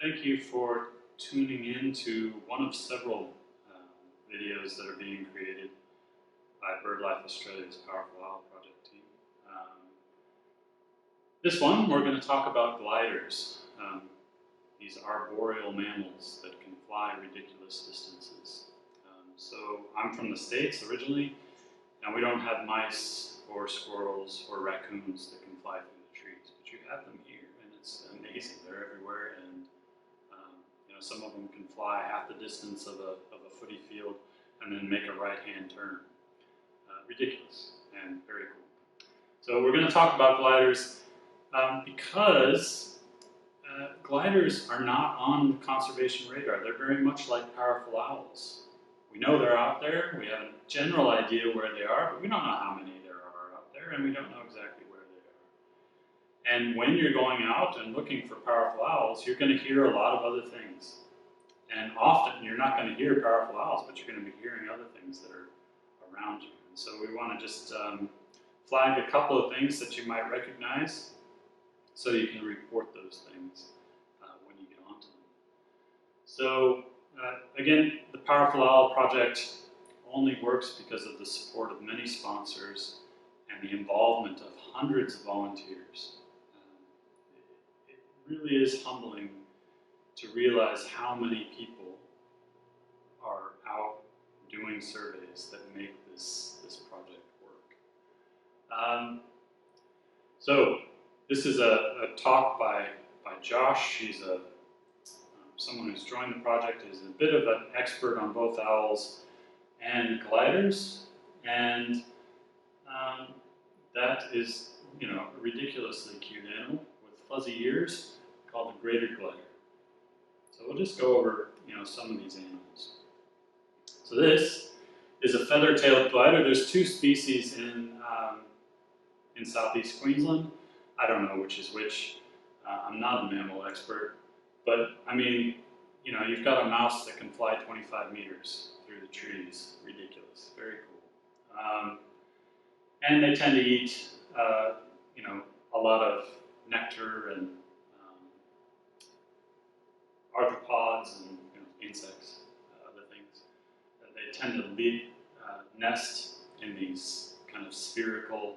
Thank you for tuning in to one of several videos that are being created by BirdLife Australia's Powerful Owl Project team. This one, we're going to talk about gliders, these arboreal mammals that can fly ridiculous distances. So I'm from the States originally, and we don't have mice or squirrels or raccoons that can fly through the trees, but you have them here, and it's amazing. They're everywhere, and some of them can fly half the distance of a footy field and then make a right-hand turn. Ridiculous and very cool. So we're going to talk about gliders because gliders are not on the conservation radar. They're very much like powerful owls. We know they're out there. We have a general idea where they are, but we don't know how many there are out there, and we don't know exactly where they are. And when you're going out and looking for powerful owls, you're going to hear a lot of other things. And often you're not going to hear powerful owls, but you're going to be hearing other things that are around you. And so we want to just flag a couple of things that you might recognize so you can report those things when you get onto them. So again, the Powerful Owl Project only works because of the support of many sponsors and the involvement of hundreds of volunteers. It really is humbling to realize how many people are out doing surveys that make this project work. So this is a talk by Josh. He's someone who's joined the project, is a bit of an expert on both owls and gliders, and that is, a ridiculously cute animal with fuzzy ears called the greater glider. So we'll just go over, some of these animals. So this is a feather-tailed glider. There's two species in southeast Queensland. I don't know which is which. I'm not a mammal expert, but I mean, you've got a mouse that can fly 25 meters through the trees. Ridiculous. Very cool. And they tend to eat, a lot of nectar and arthropods and insects, other things. They tend to nest in these kind of spherical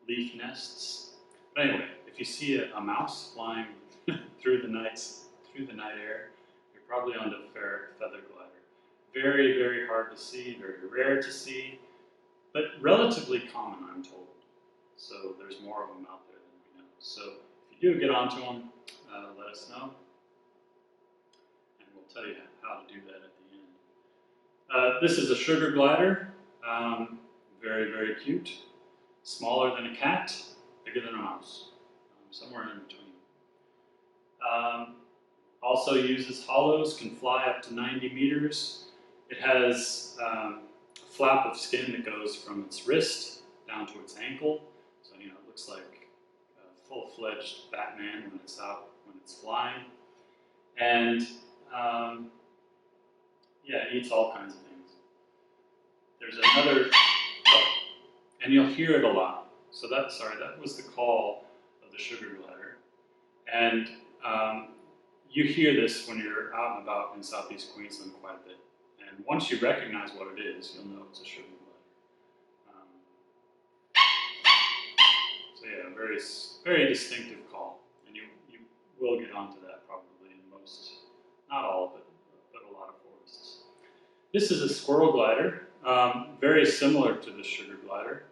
leaf nests. But anyway, if you see a mouse flying through the night air, you're probably on the feather glider. Very, very hard to see, very rare to see, but relatively common, I'm told. So there's more of them out there than we know. So if you do get onto them, let us know, and we'll tell you how to do that at the end. This is a sugar glider, very, very cute. Smaller than a cat, bigger than a mouse, somewhere in between. Also uses hollows, can fly up to 90 meters. It has a flap of skin that goes from its wrist down to its ankle, so it looks like a full-fledged Batman when it's out, when it's flying. And it eats all kinds of things. There's another, and you'll hear it a lot. So that was the call of the sugar glider. And you hear this when you're out and about in southeast Queensland quite a bit. And once you recognize what it is, you'll know it's a sugar glider. Very, very distinctive call. And you will get onto that probably in most, not all, but a lot of forests. This is a squirrel glider, very similar to the sugar glider,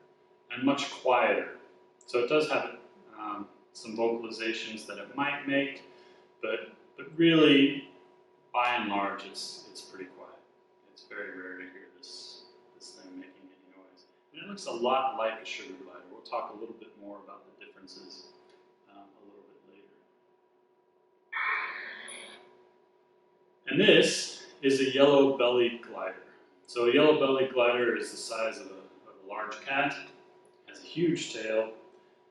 and much quieter. So it does have some vocalizations that it might make, but really, by and large, it's pretty quiet. It's very rare to hear this thing making any noise. And it looks a lot like a sugar glider. We'll talk a little bit more about the differences a little bit later. And this is a yellow-bellied glider. So a yellow-bellied glider is the size of a large cat, has a huge tail.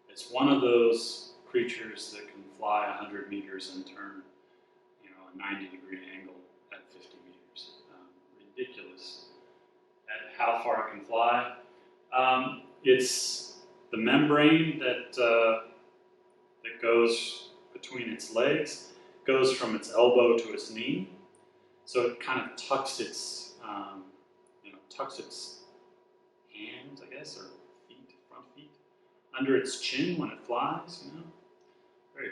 It's one of those creatures that can fly 100 meters and turn, a 90-degree angle at 50 meters. Ridiculous at how far it can fly. It's the membrane that goes between its legs goes from its elbow to its knee. So it kind of tucks its, tucks its hands, I guess, or feet, front feet, under its chin when it flies, Very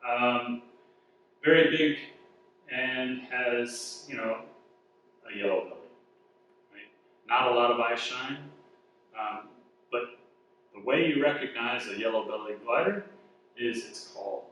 cool. Very big and has, a yellow belly, right? Not a lot of eye shine, but the way you recognize a yellow-bellied glider is its call.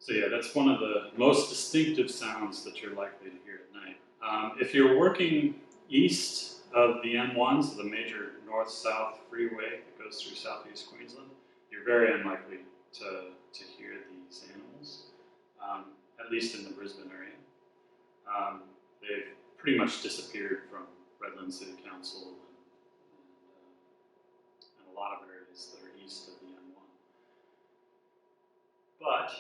So yeah, that's one of the most distinctive sounds that you're likely to hear at night. If you're working east of the M1, so the major north-south freeway that goes through southeast Queensland, you're very unlikely to hear these animals, at least in the Brisbane area. They've pretty much disappeared from Redland City Council and a lot of areas that are east of the M1. But,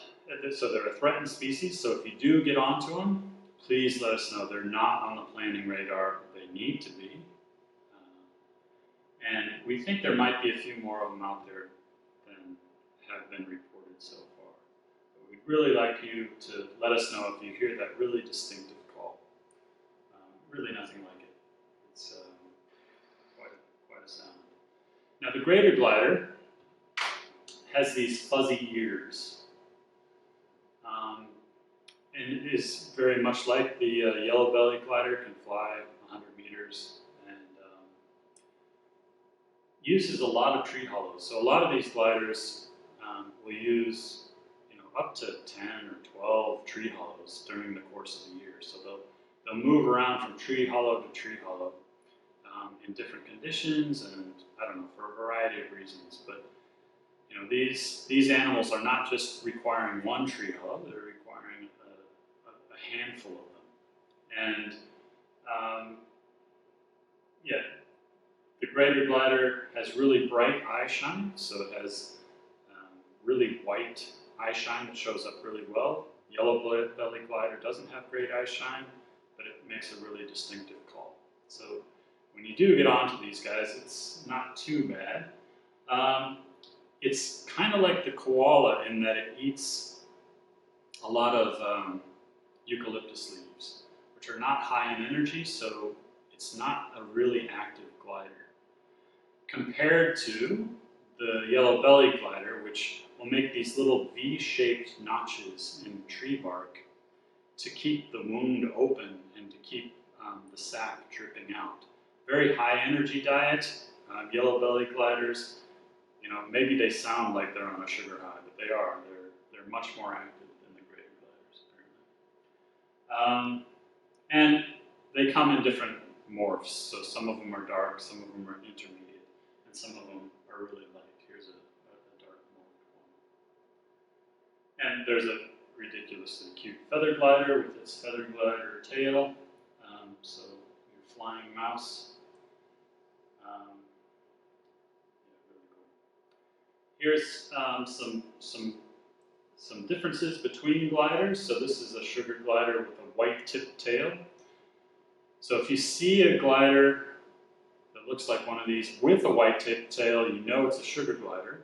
so they're a threatened species, so if you do get onto them, please let us know. They're not on the planning radar. They need to be. And we think there might be a few more of them out there than have been reported so far. But we'd really like you to let us know if you hear that really distinctive call. Really nothing like it. It's quite a sound. Now the greater glider has these fuzzy ears. And it is very much like the yellow-bellied glider, can fly 100 meters and uses a lot of tree hollows. So a lot of these gliders will use up to 10 or 12 tree hollows during the course of the year. So they'll move around from tree hollow to tree hollow in different conditions and, I don't know, for a variety of reasons. But these animals are not just requiring one tree hollow, they're requiring a handful of them. And yeah, the greater glider has really bright eye shine, so it has really white eye shine that shows up really well. Yellow-bellied glider doesn't have great eye shine, but it makes a really distinctive call. So when you do get onto these guys, it's not too bad. It's kind of like the koala in that it eats a lot of eucalyptus leaves, which are not high in energy, so it's not a really active glider. Compared to the yellow-bellied glider, which will make these little V-shaped notches in tree bark to keep the wound open and to keep the sap dripping out. Very high energy diet, yellow-bellied gliders. Maybe they sound like they're on a sugar high, but they are. They're much more active than the greater gliders, apparently. And they come in different morphs. So some of them are dark, some of them are intermediate, and some of them are really light. Here's a dark morph one. And there's a ridiculously cute feather glider with its feather glider tail. So your flying mouse. Here's some differences between gliders. So this is a sugar glider with a white tipped tail. So if you see a glider that looks like one of these with a white tipped tail, you know it's a sugar glider.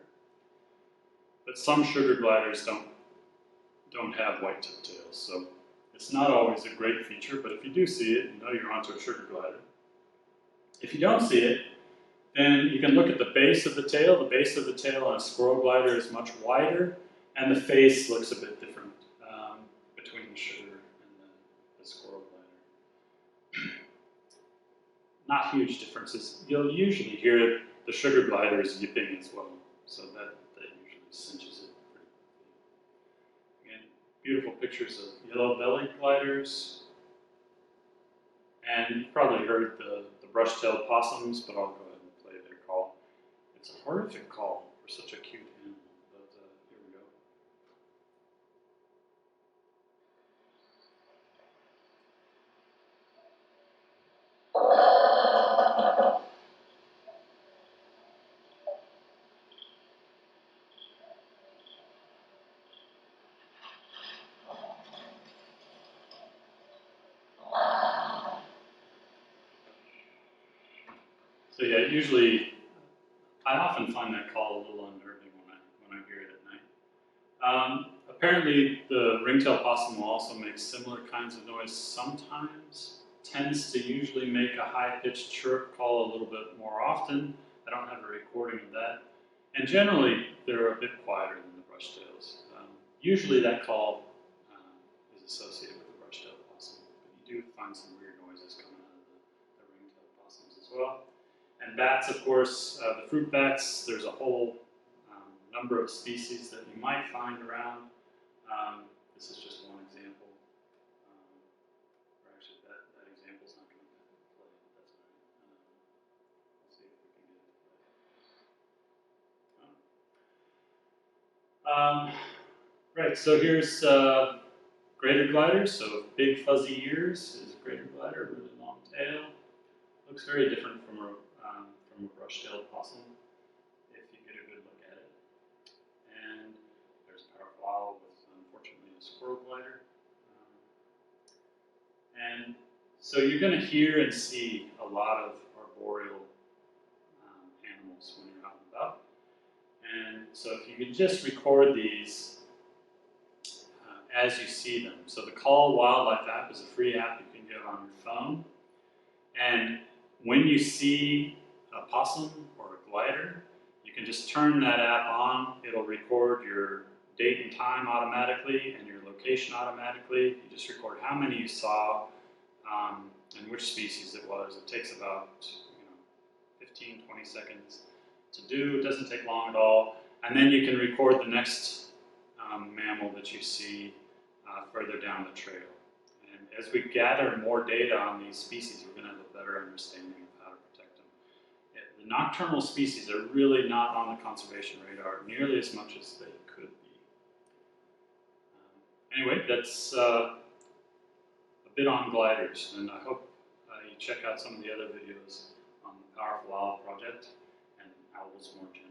But some sugar gliders don't have white tipped tails. So it's not always a great feature, but if you do see it, you know you're onto a sugar glider. If you don't see it, then you can look at the base of the tail. The base of the tail on a squirrel glider is much wider, and the face looks a bit different between the sugar and the squirrel glider. Not huge differences. You'll usually hear the sugar gliders yipping as well, so that usually cinches it pretty quickly. Again, beautiful pictures of yellow-bellied gliders. And you've probably heard the brush-tailed possums, but I'll go ahead and play their call. It's a horrific call for such a cute animal, but here we go. So yeah, usually, I often find that call a little unnerving when I hear it at night. Apparently, the ringtail possum will also make similar kinds of noise sometimes. Tends to usually make a high-pitched chirp call a little bit more often. I don't have a recording of that. And generally, they're a bit quieter than the brushtails. Usually that call is associated with the brush-tailed possum, but you do find some weird noises coming out of the ring-tailed possums as well. And bats, of course, the fruit bats, there's a whole number of species that you might find around. This is just one example. Or actually, that example's not going to play. That's all right. Let's see if we can get it to play. Right, so here's greater glider. So big fuzzy ears is a greater glider, really long tail. Looks very different from a brush-tailed possum, if you get a good look at it. And there's a powerful owl with, unfortunately, a squirrel glider. And so you're going to hear and see a lot of arboreal animals when you're out and about. And so if you could just record these as you see them. So the Call Wildlife app is a free app you can get on your phone. And when you see a possum or a glider, you can just turn that app on. It'll record your date and time automatically and your location automatically. You just record how many you saw and which species it was. It takes about 15, 20 seconds to do. It doesn't take long at all. And then you can record the next mammal that you see further down the trail. And as we gather more data on these species, we're going to have a better understanding of how to protect them. The nocturnal species are really not on the conservation radar nearly as much as they could be. Anyway, that's a bit on gliders, and I hope you check out some of the other videos on the Powerful Owl Project and owls more generally.